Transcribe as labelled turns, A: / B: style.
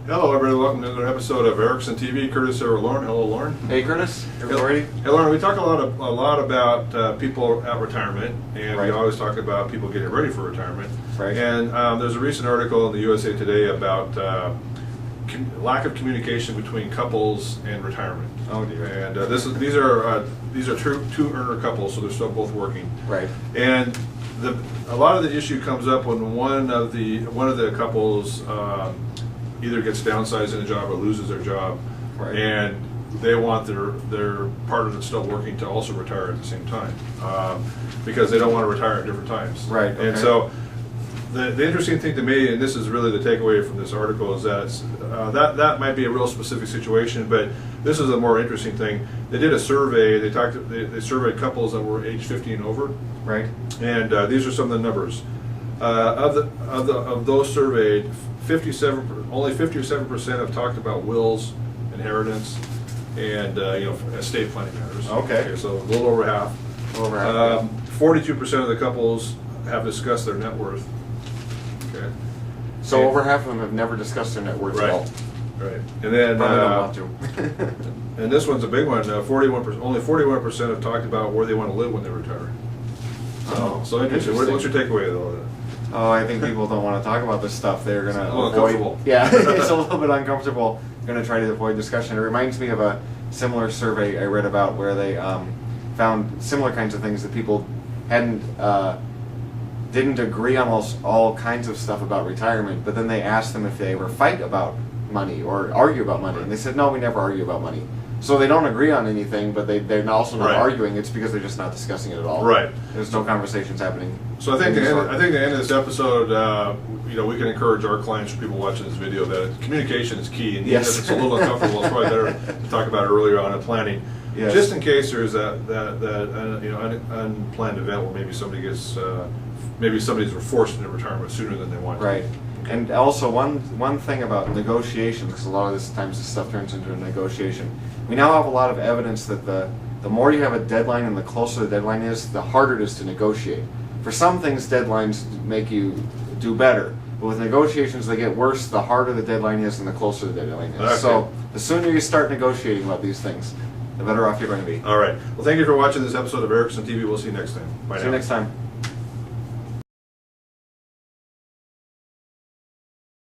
A: Hello, everybody. Welcome to another episode of Erickson TV. Curtis here with Lauren. Hello, Lauren.
B: Hey, Curtis.
A: Hey, Lauren. We talk a lot about people at retirement, and we always talk about people getting ready for retirement.
B: Right.
A: And there's a recent article in the USA Today about lack of communication between couples and retirement.
B: Oh dear.
A: And these are two earner couples, so they're still both working.
B: Right.
A: And a lot of the issue comes up when one of the couples either gets downsized in a job or loses their job,
B: right.
A: And they want their partner that's still working to also retire at the same time, because they don't want to retire at different times.
B: Right. Okay.
A: And so the interesting thing to me, and this is really the takeaway from this article, is that that might be a real specific situation, but this is a more interesting thing. They did a survey. They surveyed couples that were age 50 and over.
B: Right.
A: And these are some of the numbers. Of those surveyed, only 57% have talked about wills, inheritance, and estate planning matters.
B: Okay.
A: So a little over half. 42% of the couples have discussed their net worth. Okay.
B: So over half of them have never discussed their net worth at all.
A: Right. And then
B: Probably don't want to.
A: and this one's a big one. 41%. Only 41% have talked about where they want to live when they retire. So interesting. What's your takeaway though?
B: Oh, I think people don't want to talk about this stuff. They're going to
A: uncomfortable.
B: Yeah, it's a little bit uncomfortable. Going to try to avoid discussion. It reminds me of a similar survey I read about where they found similar kinds of things that people didn't agree on all kinds of stuff about retirement, but then they asked them if they ever fight about money or argue about money, and they said, no, we never argue about money. So they don't agree on anything, but they're also not arguing. It's because they're just not discussing it at all. Right. There's no conversations happening.
A: So I think the end of this episode, we can encourage our clients or people watching this video that communication is key. And yes, it's a little uncomfortable. It's probably better to talk about it earlier on in planning. Yes. Just in case there's that unplanned event where maybe somebody's forced into retirement sooner than they want to.
B: Right. And also one thing about negotiations, because a lot of times this stuff turns into a negotiation. We now have a lot of evidence that the more you have a deadline and the closer the deadline is, the harder it is to negotiate. For some things, deadlines make you do better. But with negotiations, they get worse the harder the deadline is and the closer the deadline is. Okay. So the sooner you start negotiating about these things, the better off you're going to be.
A: All right. Well, thank you for watching this episode of Erickson TV. We'll see you next time. Bye now.
B: See you next time.